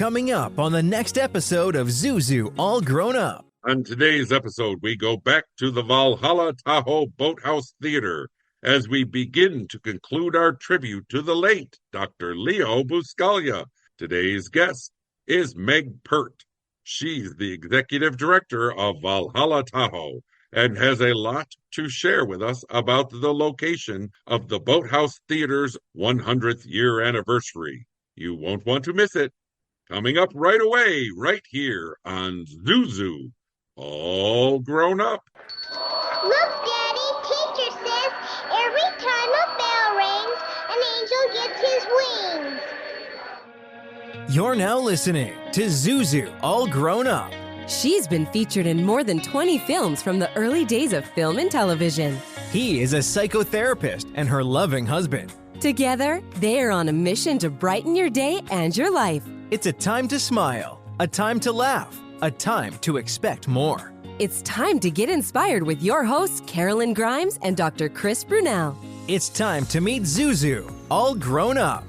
Coming up on the next episode of Zuzu All Grown Up. On today's episode, we go back to the Valhalla Tahoe Boathouse Theatre as we begin to conclude our tribute to the late Dr. Leo Buscaglia. Today's guest is Meg Peart. She's the executive director of Valhalla Tahoe and has a lot to share with us about the location of the Boathouse Theatre's 100th year anniversary. You won't want to miss it. Coming up right away, right here on Zuzu, All Grown Up. Look, Daddy, teacher says every time a bell rings, an angel gets his wings. You're now listening to Zuzu All Grown Up. She's been featured in more than 20 films from the early days of film and television. He is a psychotherapist and her loving husband. Together, they are on a mission to brighten your day and your life. It's a time to smile, a time to laugh, a time to expect more. It's time to get inspired with your hosts, Karolyn Grimes and Dr. Chris Brunell. It's time to meet Zuzu, all grown up.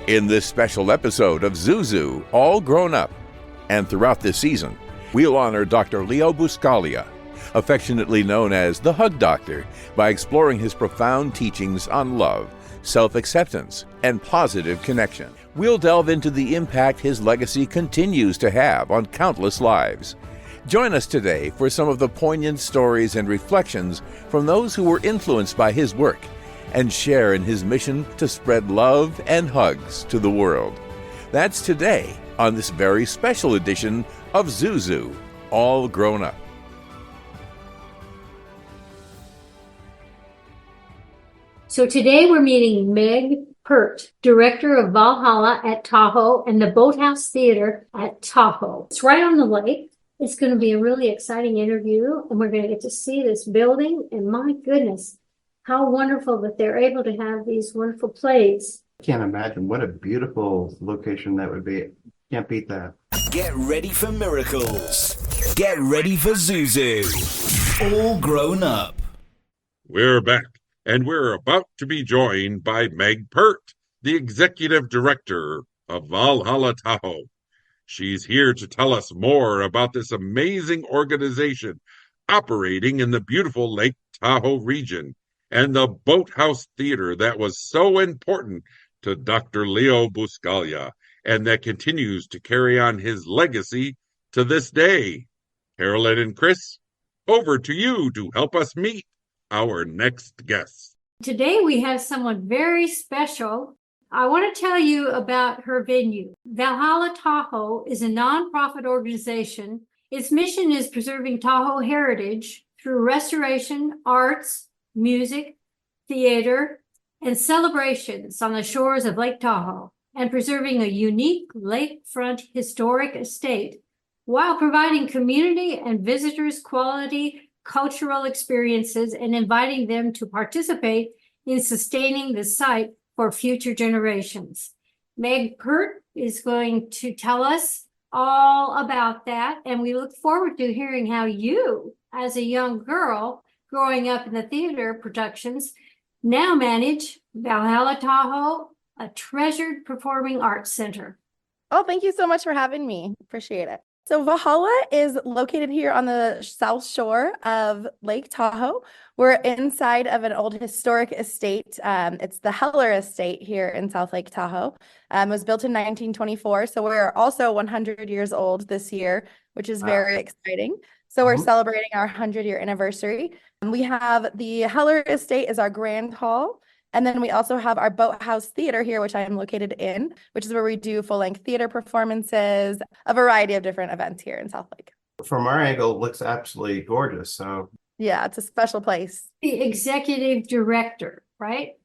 In this special episode of Zuzu, All Grown Up, and throughout this season, we'll honor Dr. Leo Buscaglia, affectionately known as the Hug Doctor, by exploring his profound teachings on love, self-acceptance, and positive connection. We'll delve into the impact his legacy continues to have on countless lives. Join us today for some of the poignant stories and reflections from those who were influenced by his work and share in his mission to spread love and hugs to the world. That's today on this very special edition of Zuzu, All Grown Up. So today we're meeting Meg Peart, Director of Valhalla at Tahoe and the Boathouse Theatre at Tahoe. It's right on the lake. It's going to be a really exciting interview, and we're going to get to see this building, and my goodness, how wonderful that they're able to have these wonderful plays. I can't imagine what a beautiful location that would be. Can't beat that. Get ready for miracles. Get ready for Zuzu. All Grown Up. We're back, and we're about to be joined by Meg Peart, the executive director of Valhalla Tahoe. She's here to tell us more about this amazing organization operating in the beautiful Lake Tahoe region and the Boathouse Theatre that was so important to Dr. Leo Buscaglia and that continues to carry on his legacy to this day. Karolyn and Chris, over to you to help us meet our next guest. Today we have someone very special. I want to tell you about her venue. Valhalla Tahoe is a nonprofit organization. Its mission is preserving Tahoe heritage through restoration, arts, music, theater, and celebrations on the shores of Lake Tahoe, and preserving a unique lakefront historic estate while providing community and visitors quality cultural experiences and inviting them to participate in sustaining the site for future generations. Meg Peart is going to tell us all about that, and we look forward to hearing how you, as a young girl growing up in the theater productions, now manage Valhalla Tahoe, a treasured performing arts center. Oh, thank you so much for having me. Appreciate it. So Valhalla is located here on the south shore of Lake Tahoe. We're inside of an old historic estate. It's the Heller Estate here in South Lake Tahoe. It was built in 1924, so we're also 100 years old this year, which is very exciting. So we're celebrating our 100-year anniversary. We have the Heller Estate is our grand hall. And then we also have our Boathouse Theater here, which I am located in, which is where we do full-length theater performances, a variety of different events here in South Lake. From our angle, it looks absolutely gorgeous. So yeah, it's a special place. The executive director, right?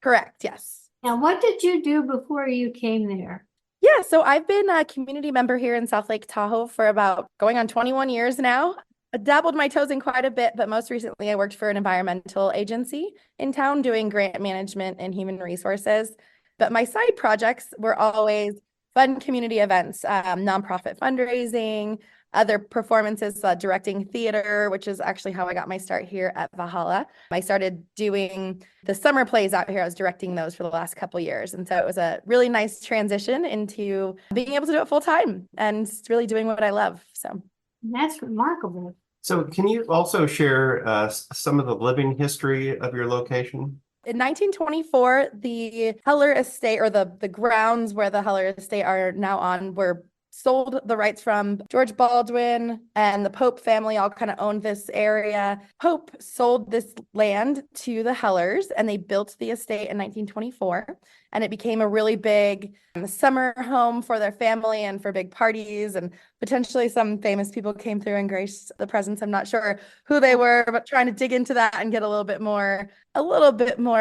Correct, yes. Now, what did you do before you came there? Yeah, so I've been a community member here in South Lake Tahoe for about going on 21 years now. I dabbled my toes in quite a bit, but most recently I worked for an environmental agency in town doing grant management and human resources. But my side projects were always fun community events, nonprofit fundraising, other performances, directing theater, which is actually how I got my start here at Valhalla. I started doing the summer plays out here. I was directing those for the last couple years. And so it was a really nice transition into being able to do it full time and really doing what I love. So That's remarkable. So can you also share some of the living history of your location? In 1924, the Heller Estate, or the grounds where the Heller Estate are now on, were sold the rights from George Baldwin, and the Pope family all kind of owned this area. Pope sold this land to the Hellers, and they built the estate in 1924, and it became a really big summer home for their family and for big parties, and potentially some famous people came through and graced the presence. I'm not sure who they were, but trying to dig into that and get a little bit more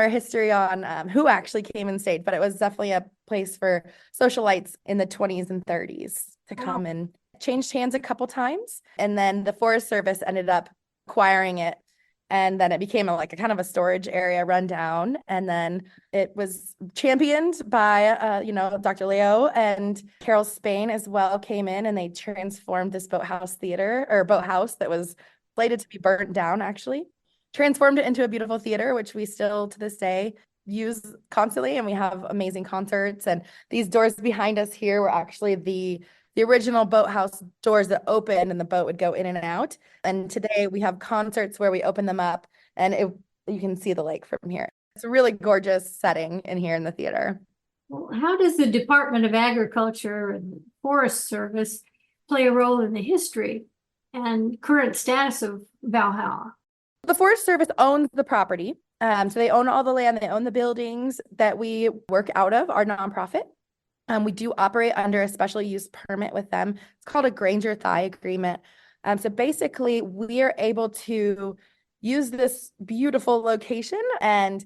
history on who actually came and stayed. But it was definitely a place for socialites in the 20s and 30s to come, and changed hands a couple times. And then the Forest Service ended up acquiring it. And then it became a kind of a storage area rundown. And then it was championed by, Dr. Leo and Carol Spain as well came in, and they transformed this boathouse that was slated to be burnt down, actually. Transformed it into a beautiful theater, which we still to this day use constantly, and we have amazing concerts. And these doors behind us here were actually the original boathouse doors that opened, and the boat would go in and out. And today we have concerts where we open them up, and you can see the lake from here. It's a really gorgeous setting in here in the theater. Well, how does the Department of Agriculture and Forest Service play a role in the history and current status of Valhalla? The Forest Service owns the property. So they own all the land, they own the buildings that we work out of, our nonprofit. We do operate under a special use permit with them. It's called a Granger-Thai agreement. So basically, we are able to use this beautiful location, and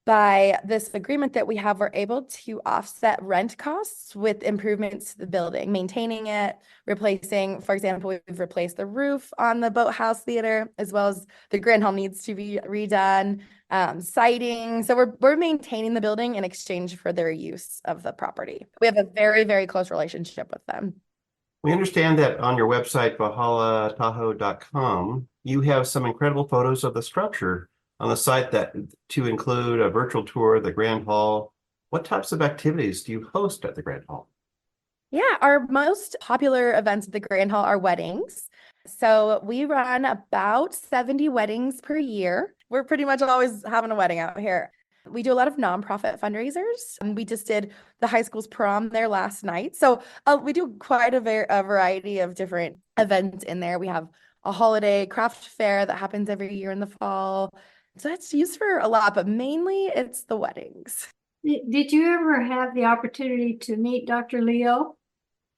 by this agreement that we have, we're able to offset rent costs with improvements to the building, maintaining it, replacing, for example, we've replaced the roof on the Boathouse Theater, as well as the Grand Hall needs to be redone, siding. So we're maintaining the building in exchange for their use of the property. We have a very, very close relationship with them. We understand that on your website, valhallatahoe.com, you have some incredible photos of the structure on the site that to include a virtual tour of the Grand Hall. What types of activities do you host at the Grand Hall? Yeah, our most popular events at the Grand Hall are weddings. So we run about 70 weddings per year. We're pretty much always having a wedding out here. We do a lot of nonprofit fundraisers. And we just did the high school's prom there last night. So we do quite a variety of different events in there. We have a holiday craft fair that happens every year in the fall. So it's used for a lot, but mainly it's the weddings. Did you ever have the opportunity to meet Dr. Leo?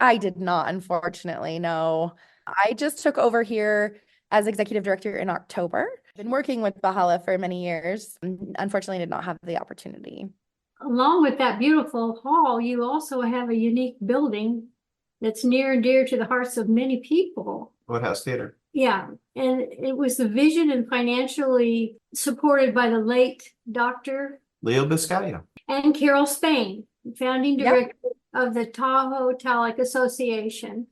I did not, unfortunately, no. I just took over here as executive director in October. I've been working with Valhalla for many years. Unfortunately, did not have the opportunity. Along with that beautiful hall, you also have a unique building that's near and dear to the hearts of many people. Boathouse Theater. Yeah, and it was the vision and financially supported by the late Dr. Leo Buscaglia. And Carol Spain, founding director of the Tahoe Talc Association,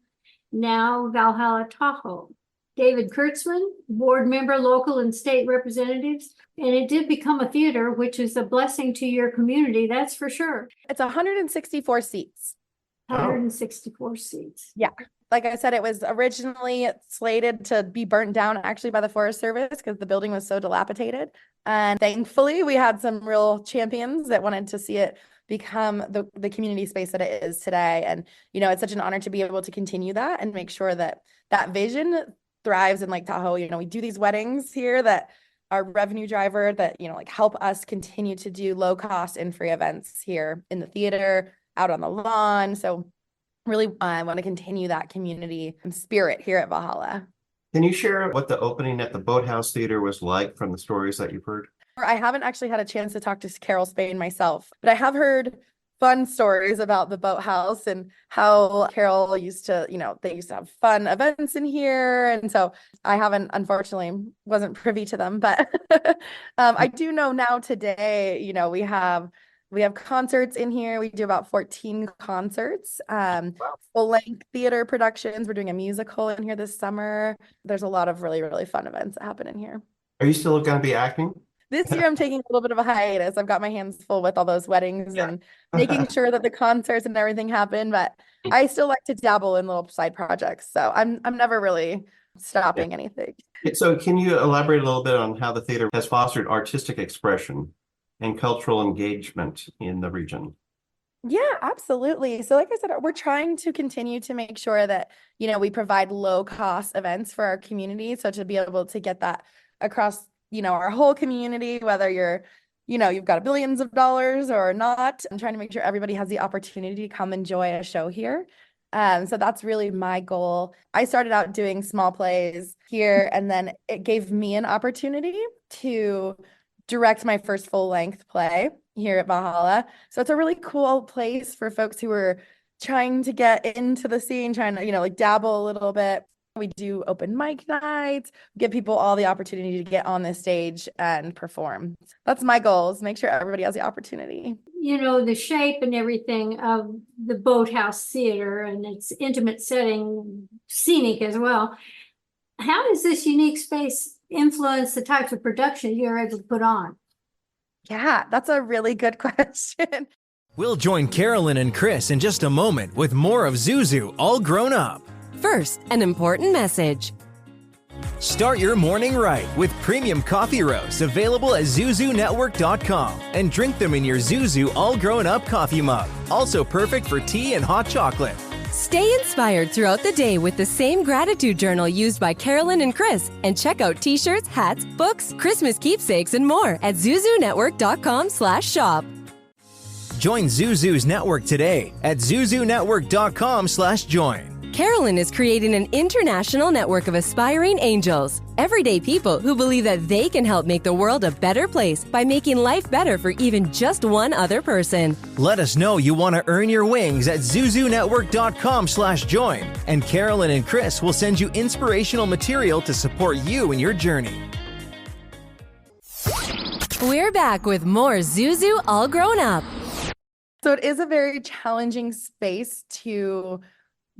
now Valhalla Tahoe. David Kurtzman, board member, local and state representatives. And it did become a theater, which is a blessing to your community, that's for sure. It's 164 seats. 164 seats. Yeah. Like I said, it was originally slated to be burnt down actually by the Forest Service because the building was so dilapidated. And thankfully, we had some real champions that wanted to see it become the community space that it is today. And, it's such an honor to be able to continue that and make sure that that vision thrives in Lake Tahoe. We do these weddings here that are revenue driver that, help us continue to do low cost and free events here in the theater, out on the lawn. So really, I want to continue that community spirit here at Valhalla. Can you share what the opening at the Boathouse Theater was like from the stories that you've heard? I haven't actually had a chance to talk to Carol Spain myself, but I have heard fun stories about the boathouse and how Carol used to, they used to have fun events in here. And so I unfortunately wasn't privy to them, but I do know now today, we have We have concerts in here. We do about 14 concerts, full-length theater productions. We're doing a musical in here this summer. There's a lot of really, really fun events that happen in here. Are you still going to be acting? This year, I'm taking a little bit of a hiatus. I've got my hands full with all those weddings and making sure that the concerts and everything happen. But I still like to dabble in little side projects. So I'm never really stopping anything. So can you elaborate a little bit on how the theater has fostered artistic expression and cultural engagement in the region? Yeah, absolutely. So like I said, we're trying to continue to make sure that, we provide low cost events for our community. So to be able to get that across, our whole community, whether you're, you've got billions of dollars or not, I'm trying to make sure everybody has the opportunity to come enjoy a show here. So that's really my goal. I started out doing small plays here, and then it gave me an opportunity to direct my first full-length play here at Valhalla. So it's a really cool place for folks who are trying to get into the scene, trying to, dabble a little bit. We do open mic nights, give people all the opportunity to get on the stage and perform. That's my goal, is make sure everybody has the opportunity. The shape and everything of the Boathouse Theater and its intimate setting, scenic as well. How does this unique space influence the types of production you're able to put on? Yeah, that's a really good question. We'll join Karolyn and Chris in just a moment with more of Zuzu All Grown Up. First, an important message. Start your morning right with premium coffee roasts available at ZuzuNetwork.com and drink them in your Zuzu All Grown Up coffee mug. Also perfect for tea and hot chocolate. Stay inspired throughout the day with the same gratitude journal used by Karolyn and Chris, and check out t-shirts, hats, books, Christmas keepsakes, and more at ZuzuNetwork.com/shop. Join Zuzu's network today at ZuzuNetwork.com/join. Karolyn is creating an international network of aspiring angels, everyday people who believe that they can help make the world a better place by making life better for even just one other person. Let us know you want to earn your wings at ZuzuNetwork.com/join, and Karolyn and Chris will send you inspirational material to support you in your journey. We're back with more Zuzu All Grown Up. So it is a very challenging space to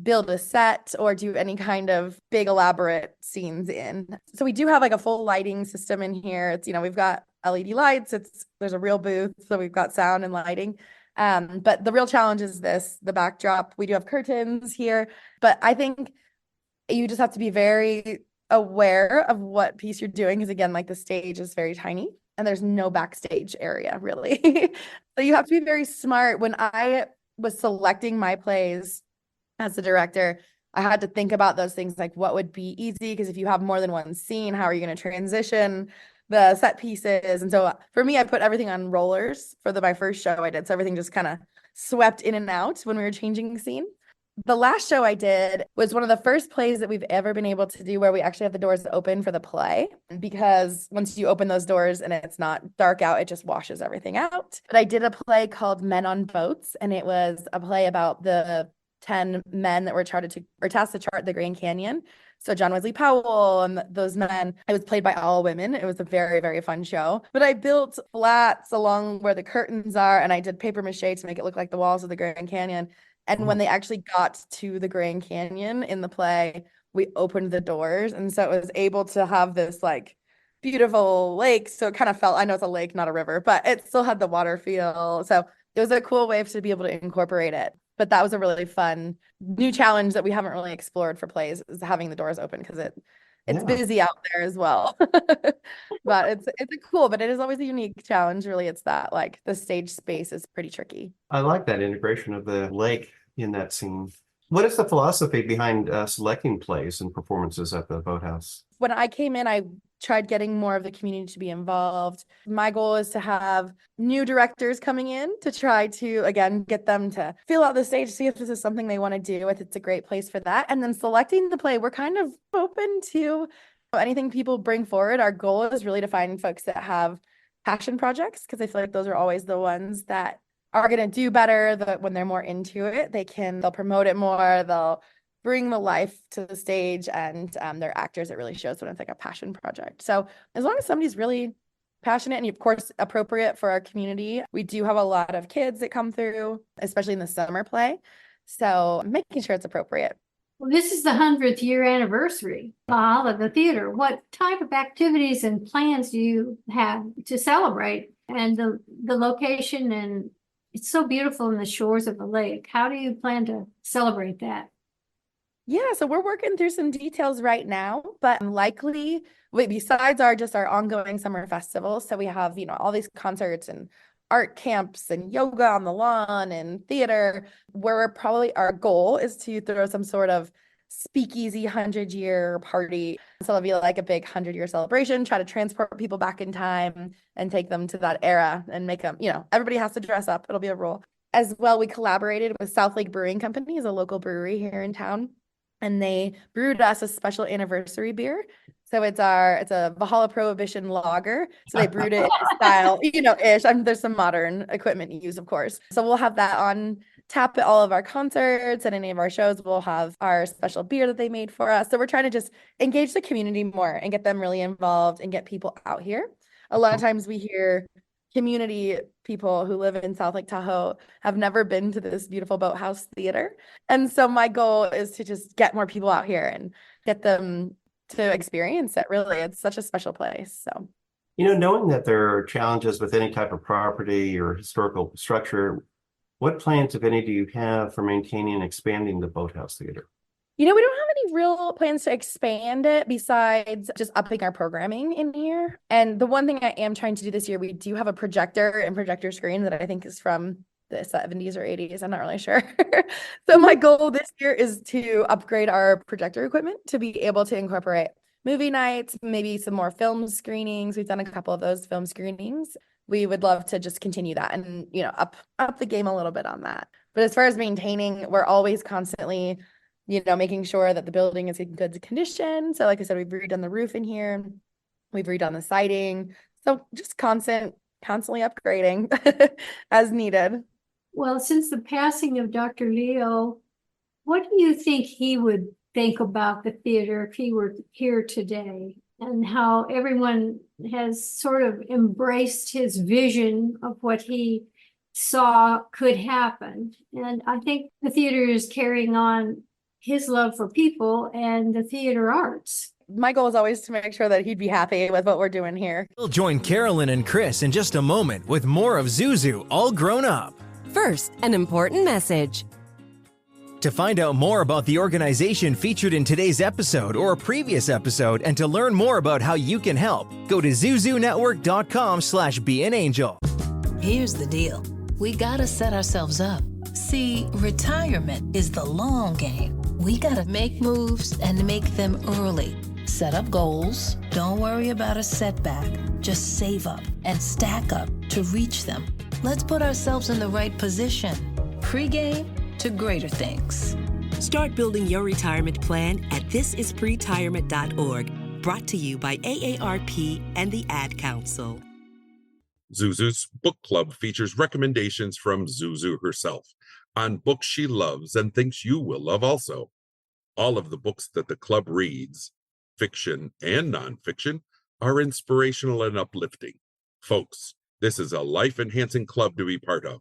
build a set or do any kind of big elaborate scenes in. So we do have like a full lighting system in here. It's, we've got LED lights. There's a real booth. So we've got sound and lighting. But the real challenge is the backdrop. We do have curtains here, but I think you just have to be very aware of what piece you're doing. Because again, like the stage is very tiny and there's no backstage area really. So you have to be very smart. When I was selecting my plays as the director, I had to think about those things, like what would be easy, because if you have more than one scene, how are you going to transition the set pieces? And so for me, I put everything on rollers for my first show I did. So everything just kind of swept in and out when we were changing the scene. The last show I did was one of the first plays that we've ever been able to do where we actually have the doors open for the play, because once you open those doors and it's not dark out, it just washes everything out. But I did a play called Men on Boats, and it was a play about the 10 men that were tasked to chart the Grand Canyon. So John Wesley Powell and those men, it was played by all women. It was a very, very fun show. But I built flats along where the curtains are, and I did paper mache to make it look like the walls of the Grand Canyon. And when they actually got to the Grand Canyon in the play, we opened the doors. And so it was able to have this like beautiful lake. So it kind of felt, I know it's a lake, not a river, but it still had the water feel. So it was a cool way to be able to incorporate it. But that was a really fun new challenge that we haven't really explored for plays, is having the doors open, because it's busy out there as well. But it's cool, but it is always a unique challenge. Really, it's that like the stage space is pretty tricky. I like that integration of the lake in that scene. What is the philosophy behind selecting plays and performances at the Boathouse? When I came in, I tried getting more of the community to be involved. My goal is to have new directors coming in to try to, again, get them to feel out the stage, see if this is something they want to do. If it's a great place for that. And then selecting the play, we're kind of open to anything people bring forward. Our goal is really to find folks that have passion projects, because I feel like those are always the ones that are going to do better. When they're more into it, they'll promote it more. They'll bring the life to the stage, and they're actors. It really shows when it's like a passion project. So as long as somebody's really passionate and of course appropriate for our community. We do have a lot of kids that come through, especially in the summer play. So making sure it's appropriate. Well, this is the 100th year anniversary of the theater. What type of activities and plans do you have to celebrate? And the location, and it's so beautiful in the shores of the lake. How do you plan to celebrate that? Yeah, so we're working through some details right now, but likely, besides our ongoing summer festival, so we have, all these concerts and art camps and yoga on the lawn and theater, where our goal is to throw some sort of speakeasy 100-year party. So it'll be like a big 100-year celebration, try to transport people back in time and take them to that era and make them, everybody has to dress up. It'll be a rule. As well, we collaborated with South Lake Brewing Company, is a local brewery here in town, and they brewed us a special anniversary beer. So it's a Valhalla Prohibition lager. So they brewed it in style, ish. There's some modern equipment used, of course. So we'll have that on tap at all of our concerts and any of our shows. We'll have our special beer that they made for us. So we're trying to just engage the community more and get them really involved and get people out here. A lot of times we hear community people who live in South Lake Tahoe have never been to this beautiful boathouse theater. And so my goal is to just get more people out here and get them to experience it. Really, it's such a special place. So, knowing that there are challenges with any type of property or historical structure, what plans, if any, do you have for maintaining and expanding the Boathouse Theater? We don't have any real plans to expand it besides just upping our programming in here. And the one thing I am trying to do this year, we do have a projector and projector screen that I think is from the 70s or 80s. I'm not really sure. So my goal this year is to upgrade our projector equipment to be able to incorporate movie nights, maybe some more film screenings. We've done a couple of those film screenings. We would love to just continue that and, up the game a little bit on that. But as far as maintaining, we're always constantly, making sure that the building is in good condition. So like I said, we've redone the roof in here. We've redone the siding. So just constantly upgrading as needed. Well, since the passing of Dr. Leo, what do you think he would think about the theater if he were here today, and how everyone has sort of embraced his vision of what he saw could happen? And I think the theater is carrying on his love for people and the theater arts. My goal is always to make sure that he'd be happy with what we're doing here. We'll join Karolyn and Chris in just a moment with more of Zuzu All Grown Up. First, an important message. To find out more about the organization featured in today's episode or a previous episode, and to learn more about how you can help, go to zuzunetwork.com/beanangel. Here's the deal. We gotta set ourselves up. See, retirement is the long game. We gotta make moves and make them early. Set up goals. Don't worry about a setback. Just save up and stack up to reach them. Let's put ourselves in the right position. Pre-game to greater things. Start building your retirement plan at thisispretirement.org. Brought to you by AARP and the Ad Council. Zuzu's book club features recommendations from Zuzu herself on books she loves and thinks you will love also. All of the books that the club reads, fiction and nonfiction, are inspirational and uplifting. Folks, this is a life-enhancing club to be part of.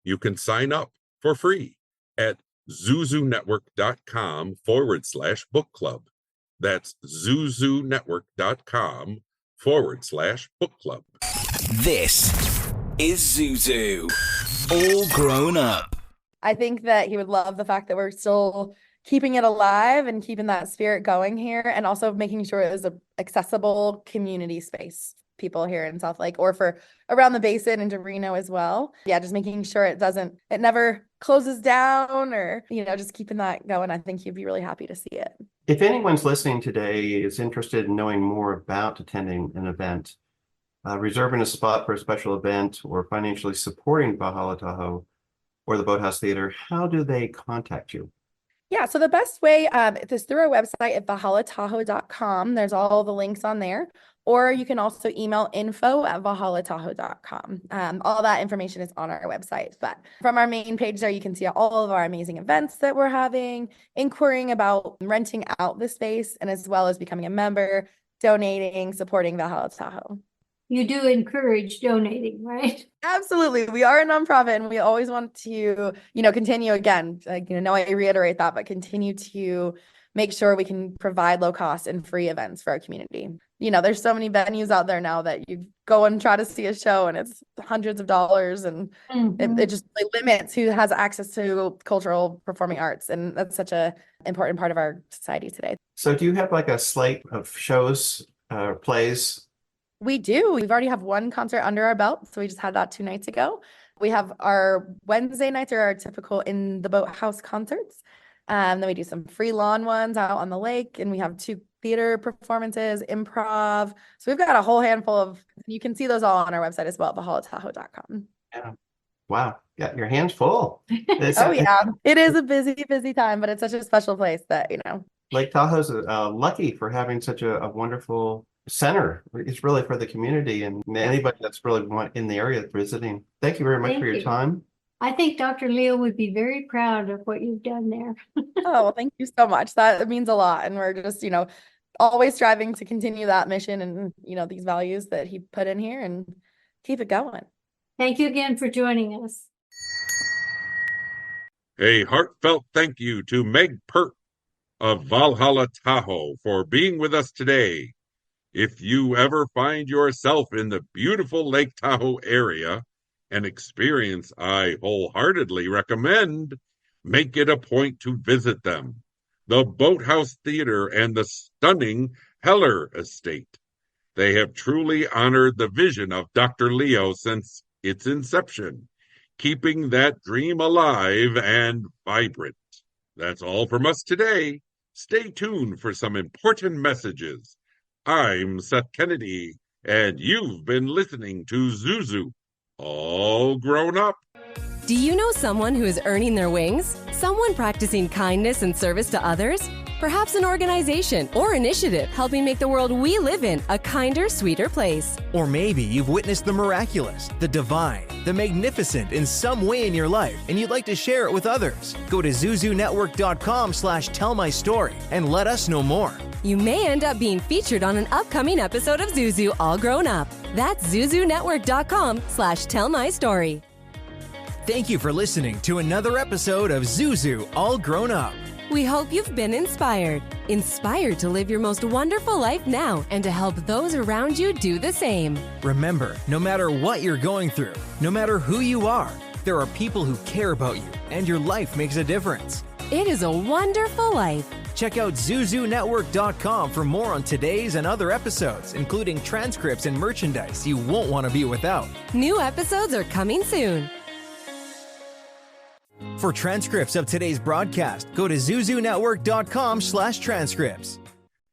You can sign up for free at zuzunetwork.com/book club. That's zuzunetwork.com/book club. This is Zuzu, all grown up. I think that he would love the fact that we're still keeping it alive and keeping that spirit going here, and also making sure it is an accessible community space. People here in South Lake or for around the basin and to Reno as well. Yeah, just making sure it never closes down or, just keeping that going. I think you'd be really happy to see it. If anyone's listening today is interested in knowing more about attending an event, reserving a spot for a special event, or financially supporting Valhalla Tahoe or the Boathouse Theater, how do they contact you? Yeah, so the best way is through our website at valhallatahoe.com. There's all the links on there. Or you can also email info@valhallatahoe.com. All that information is on our website. But from our main page there, you can see all of our amazing events that we're having, inquiring about renting out the space, and as well as becoming a member, donating, supporting Valhalla Tahoe. you do encourage donating, right? Absolutely. We are a nonprofit and we always want to, continue again. I reiterate that, but continue to make sure we can provide low cost and free events for our community. There's so many venues out there now that you go and try to see a show and it's hundreds of dollars, and it just limits who has access to cultural performing arts. And that's such a important part of our society today. So do you have like a slate of shows, plays? We do. We've already have one concert under our belt. So we just had that 2 nights ago. We have our Wednesday nights are our typical in the boathouse concerts. Then we do some free lawn ones out on the lake, and we have 2 theater performances, improv. So we've got a whole handful of, you can see those all on our website as well, ValhallaTahoe.com. Yeah. Wow. Got your hands full. Yeah. It is a busy, busy time, but it's such a special place that, Lake Tahoe's lucky for having such a wonderful center. It's really for the community and anybody that's really in the area visiting. Thank you very much for your time. I think Dr. Leo would be very proud of what you've done there. Oh, well, thank you so much. That means a lot. And we're just, always striving to continue that mission and, these values that he put in here and keep it going. Thank you again for joining us. A heartfelt thank you to Meg Peart of Valhalla Tahoe for being with us today. If you ever find yourself in the beautiful Lake Tahoe area, an experience I wholeheartedly recommend, make it a point to visit them. The Boathouse Theatre and the stunning Heller Estate. They have truly honored the vision of Dr. Leo since its inception, keeping that dream alive and vibrant. That's all from us today. Stay tuned for some important messages. I'm Seth Kennedy, and you've been listening to Zuzu, All Grown Up. Do you know someone who is earning their wings? Someone practicing kindness and service to others? Perhaps an organization or initiative helping make the world we live in a kinder, sweeter place. Or maybe you've witnessed the miraculous, the divine, the magnificent in some way in your life, and you'd like to share it with others. Go to zuzunetwork.com/tellmystory and let us know more. You may end up being featured on an upcoming episode of Zuzu All Grown Up. That's zuzunetwork.com/tellmystory. Thank you for listening to another episode of Zuzu All Grown Up. We hope you've been inspired to live your most wonderful life now and to help those around you do the same. Remember, no matter what you're going through, no matter who you are, there are people who care about you and your life makes a difference. It is a wonderful life. Check out ZuzuNetwork.com for more on today's and other episodes, including transcripts and merchandise you won't want to be without. New episodes are coming soon. For transcripts of today's broadcast, go to ZuzuNetwork.com/transcripts.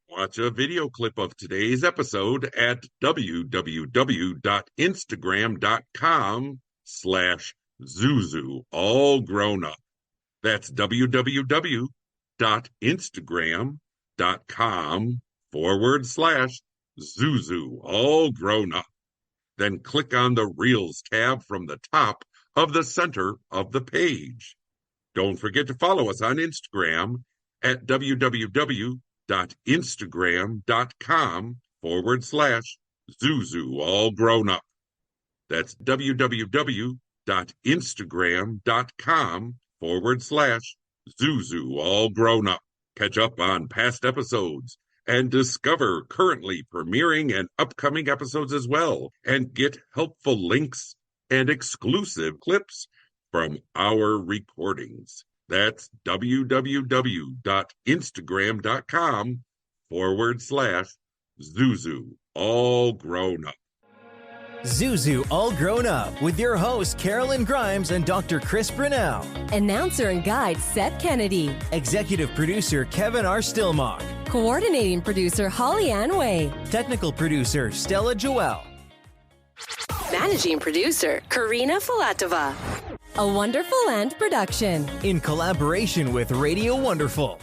Watch a video clip of today's episode at www.instagram.com/Zuzu All Grown Up. That's www.instagram.com/Zuzu All Grown Up. Then click on the Reels tab from the top of the center of the page. Don't forget to follow us on Instagram at www.instagram.com/Zuzu All Grown Up. That's www.instagram.com/Zuzu All Grown Up. Catch up on past episodes and discover currently premiering and upcoming episodes as well, and get helpful links and exclusive clips from our recordings. That's www.instagram.com/Zuzu All Grown Up. Zuzu All Grown Up with your hosts Karolyn Grimes and Dr. Chris Brunell. Announcer and guide Seth Kennedy. Executive producer Kevin R. Stillmock. Coordinating producer Holly Ann Way. Technical producer Stella Joelle. Managing producer Karina Filatova. A Wonderful Land production. In collaboration with Radio Wonderful.